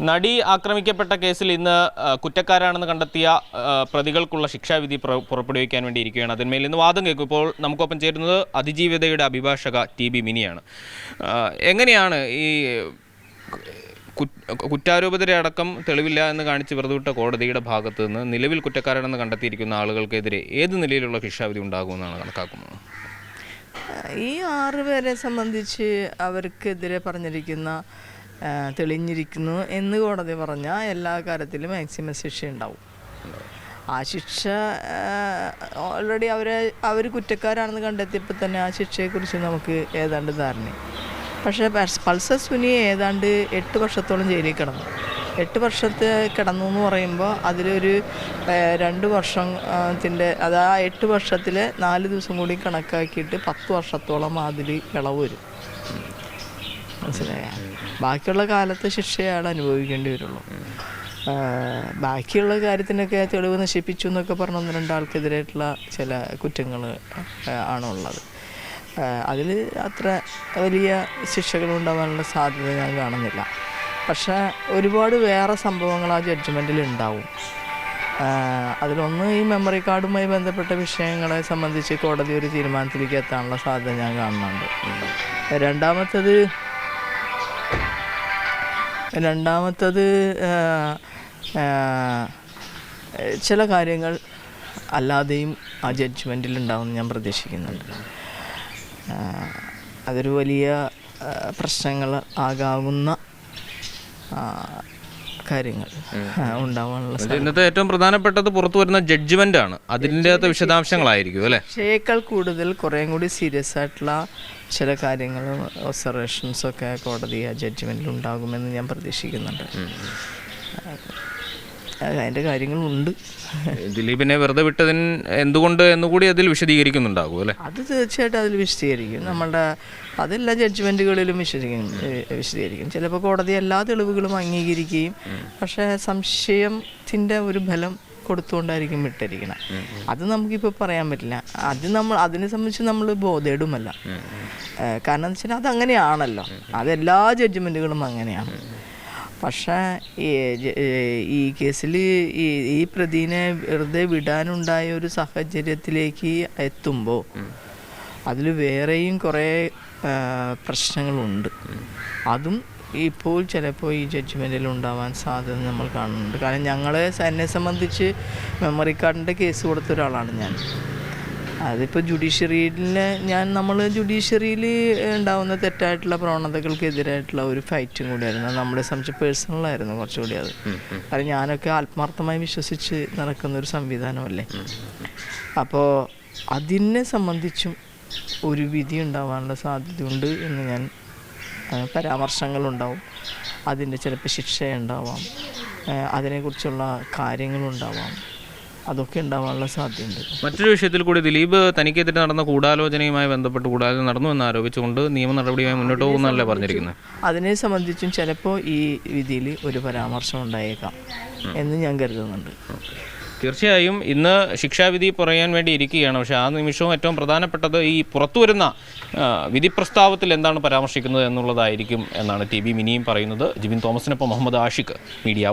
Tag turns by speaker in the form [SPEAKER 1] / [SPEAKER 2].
[SPEAKER 1] നടി ആക്രമിക്കപ്പെട്ട കേസിൽ ഇന്ന് കുറ്റക്കാരാണെന്ന് കണ്ടെത്തിയ പ്രതികൾക്കുള്ള ശിക്ഷാവിധി പുറപ്പെടുവിക്കാൻ വേണ്ടി ഇരിക്കുകയാണ്. അതിന്മേൽ ഇന്ന് വാദം കേൾക്കും. ഇപ്പോൾ നമുക്കൊപ്പം ചേരുന്നത് അതിജീവിതയുടെ അഭിഭാഷക ടി.ബി. മിനിയാണ്. എങ്ങനെയാണ് ഈ കുറ്റാരോപിതരെ അടക്കം തെളിവില്ല എന്ന് കാണിച്ച് വെറുതെവിട്ട കോടതിയുടെ ഭാഗത്ത് നിന്ന് നിലവിൽ കുറ്റക്കാരാണെന്ന് കണ്ടെത്തിയിരിക്കുന്ന ആളുകൾക്കെതിരെ ഏത് നിലയിലുള്ള ശിക്ഷാവിധി ഉണ്ടാകുമെന്നാണ് കണക്കാക്കുന്നത്?
[SPEAKER 2] ഈ 6 പേരെ സംബന്ധിച്ച് അവർക്കെതിരെ പറഞ്ഞിരിക്കുന്ന തെളിഞ്ഞിരിക്കുന്നു എന്ന് കോടതി പറഞ്ഞാൽ എല്ലാ കാര്യത്തിലും മാക്സിമം ശിക്ഷ ഉണ്ടാവും. ആ ശിക്ഷ ഓൾറെഡി അവർ കുറ്റക്കാരാണെന്ന് കണ്ടെത്തിയപ്പോൾ തന്നെ ആ ശിക്ഷയെക്കുറിച്ച് നമുക്ക് ഏതാണ്ട് ധാരണ. പക്ഷേ പൾസർ സുനി ഏതാണ്ട് 8 വർഷത്തോളം ജയിലിൽ കിടന്നു. 8 വർഷത്തെ കിടന്നു എന്ന് പറയുമ്പോൾ അതിലൊരു 2 വർഷത്തിൻ്റെ അത് ആ 8 വർഷത്തിലെ 4 ദിവസം കൂടി കണക്കാക്കിയിട്ട് 10 വർഷത്തോളം അതിൽ ഇളവ് വരും. മനസ്സിലായ ബാക്കിയുള്ള കാലത്ത് ശിക്ഷയാണ് അനുഭവിക്കേണ്ടി വരുള്ളൂ. ബാക്കിയുള്ള കാര്യത്തിനൊക്കെ തെളിവ് നശിപ്പിച്ചു എന്നൊക്കെ പറഞ്ഞ 1-2 ആൾക്കെതിരായിട്ടുള്ള ചില കുറ്റങ്ങൾ ആണുള്ളത്. അതിൽ അത്ര വലിയ ശിക്ഷകളുണ്ടാവാനുള്ള സാധ്യത ഞാൻ കാണുന്നില്ല. പക്ഷേ ഒരുപാട് വേറെ സംഭവങ്ങൾ ആ ജഡ്ജ്മെൻറ്റിൽ ഉണ്ടാവും. അതിലൊന്ന് ഈ മെമ്മറി കാർഡുമായി ബന്ധപ്പെട്ട വിഷയങ്ങളെ സംബന്ധിച്ച് കോടതി ഒരു തീരുമാനത്തിലേക്ക് എത്താനുള്ള സാധ്യത ഞാൻ കാണുന്നുണ്ട്. രണ്ടാമത്തത് ചില കാര്യങ്ങൾ അല്ലാതെയും ആ ജഡ്ജ്മെൻറ്റിൽ ഉണ്ടാവുമെന്ന് ഞാൻ പ്രതീക്ഷിക്കുന്നുണ്ട്. അതൊരു വലിയ പ്രശ്നങ്ങൾ ആകാവുന്ന കാര്യങ്ങൾ ഉണ്ടാവാനുള്ള
[SPEAKER 1] ഇന്നത്തെ ഏറ്റവും പ്രധാനപ്പെട്ടത് പുറത്തു വരുന്ന ജഡ്ജ്മെന്റ് ആണ്. അതിൻ്റെ അകത്ത് വിശദാംശങ്ങളായിരിക്കും അല്ലേ?
[SPEAKER 2] ശേക്കാൾ കൂടുതൽ കുറേയും കൂടി സീരിയസ് ആയിട്ടുള്ള ചില കാര്യങ്ങളും ഒബ്സർവേഷൻസൊക്കെ കോടതി ആ ജഡ്ജ്മെൻറ്റിൽ ഉണ്ടാകുമെന്ന് ഞാൻ പ്രതീക്ഷിക്കുന്നുണ്ട്. അതിൻ്റെ കാര്യങ്ങളുണ്ട്.
[SPEAKER 1] ദിലീപിനെ വെറുതെ വിട്ടതിന് എന്തുകൊണ്ട് എന്നുകൂടി അതിൽ വിശദീകരിക്കുന്നുണ്ടാകും അല്ലേ?
[SPEAKER 2] അത് തീർച്ചയായിട്ടും അതിൽ വിശദീകരിക്കും. നമ്മളുടെ അതെല്ലാ ജഡ്ജ്മെൻറ്റുകളിലും വിശദീകരിക്കും. ചിലപ്പോൾ കോടതി എല്ലാ തെളിവുകളും അംഗീകരിക്കുകയും പക്ഷേ സംശയത്തിൻ്റെ ഒരു ബലം കൊടുത്തുകൊണ്ടായിരിക്കും വിട്ടിരിക്കണം. അത് നമുക്കിപ്പോൾ പറയാൻ പറ്റില്ല. അതിനെ സംബന്ധിച്ച് നമ്മൾ ബോധേടുമല്ല. കാരണം എന്ന് വെച്ചാൽ അതങ്ങനെയാണല്ലോ, അതെല്ലാ ജഡ്ജ്മെൻറ്റുകളും അങ്ങനെയാണ്. പക്ഷേ ഈ കേസിൽ ഈ പ്രതിനെ വെറുതെ വിടാനുണ്ടായ ഒരു സാഹചര്യത്തിലേക്ക് എത്തുമ്പോൾ അതിൽ വേറെയും കുറേ പ്രശ്നങ്ങളുണ്ട്. അതും ഇപ്പോൾ ചിലപ്പോൾ ഈ ജഡ്ജ്മെൻറ്റിൽ ഉണ്ടാവാൻ സാധ്യത നമ്മൾ കാണുന്നുണ്ട്. കാരണം എന്നെ സംബന്ധിച്ച് മെമ്മറി കാർഡിൻ്റെ കേസ് കൊടുത്ത ഒരാളാണ് ഞാൻ. അതിപ്പോൾ നമ്മൾ ജുഡീഷ്യറിയിൽ ഉണ്ടാകുന്ന തെറ്റായിട്ടുള്ള പ്രവണതകൾക്കെതിരായിട്ടുള്ള ഒരു ഫൈറ്റും കൂടിയായിരുന്നു. നമ്മളെ സംബന്ധിച്ച് പേഴ്സണലായിരുന്നു കുറച്ചുകൂടി അത്. കാരണം ഞാനൊക്കെ ആത്മാർത്ഥമായി വിശ്വസിച്ച് നടക്കുന്നൊരു സംവിധാനമല്ലേ. അപ്പോൾ അതിനെ സംബന്ധിച്ചും ഒരു വിധി ഉണ്ടാവാനുള്ള സാധ്യതയുണ്ട് എന്ന് ഞാൻ പരാമർശങ്ങളുണ്ടാവും. അതിൻ്റെ ചിലപ്പോൾ ശിക്ഷയുണ്ടാവാം, അതിനെക്കുറിച്ചുള്ള കാര്യങ്ങളുണ്ടാവാം, അതൊക്കെ ഉണ്ടാവാനുള്ള സാധ്യതയുണ്ട്.
[SPEAKER 1] മറ്റൊരു വിഷയത്തിൽ കൂടി ദിലീപ് തനിക്കെതിരെ നടന്ന ഗൂഢാലോചനയുമായി ബന്ധപ്പെട്ട് ഗൂഢാലോചന നടന്നു എന്ന് ആരോപിച്ചുകൊണ്ട് നിയമ നടപടിയുമായി മുന്നോട്ട് പോകുന്നതല്ലേ പറഞ്ഞിരിക്കുന്നത്?
[SPEAKER 2] അതിനെ സംബന്ധിച്ചും ചിലപ്പോൾ ഈ വിധിയിൽ ഒരു പരാമർശം ഉണ്ടായേക്കാം എന്ന് ഞാൻ കരുതുന്നുണ്ട്.
[SPEAKER 1] തീർച്ചയായും ഇന്ന് ശിക്ഷാവിധി പറയാൻ വേണ്ടി ഇരിക്കുകയാണ്. പക്ഷേ ആ നിമിഷവും ഏറ്റവും പ്രധാനപ്പെട്ടത് ഈ പുറത്തു വരുന്ന വിധി പ്രസ്താവത്തിൽ എന്താണ് പരാമർശിക്കുന്നത് എന്നുള്ളതായിരിക്കും എന്നാണ് ടി.ബി. മിനിയും പറയുന്നത്. ജിബിൻ തോമസിനൊപ്പം മുഹമ്മദ് ആഷിഖ്, മീഡിയ 1.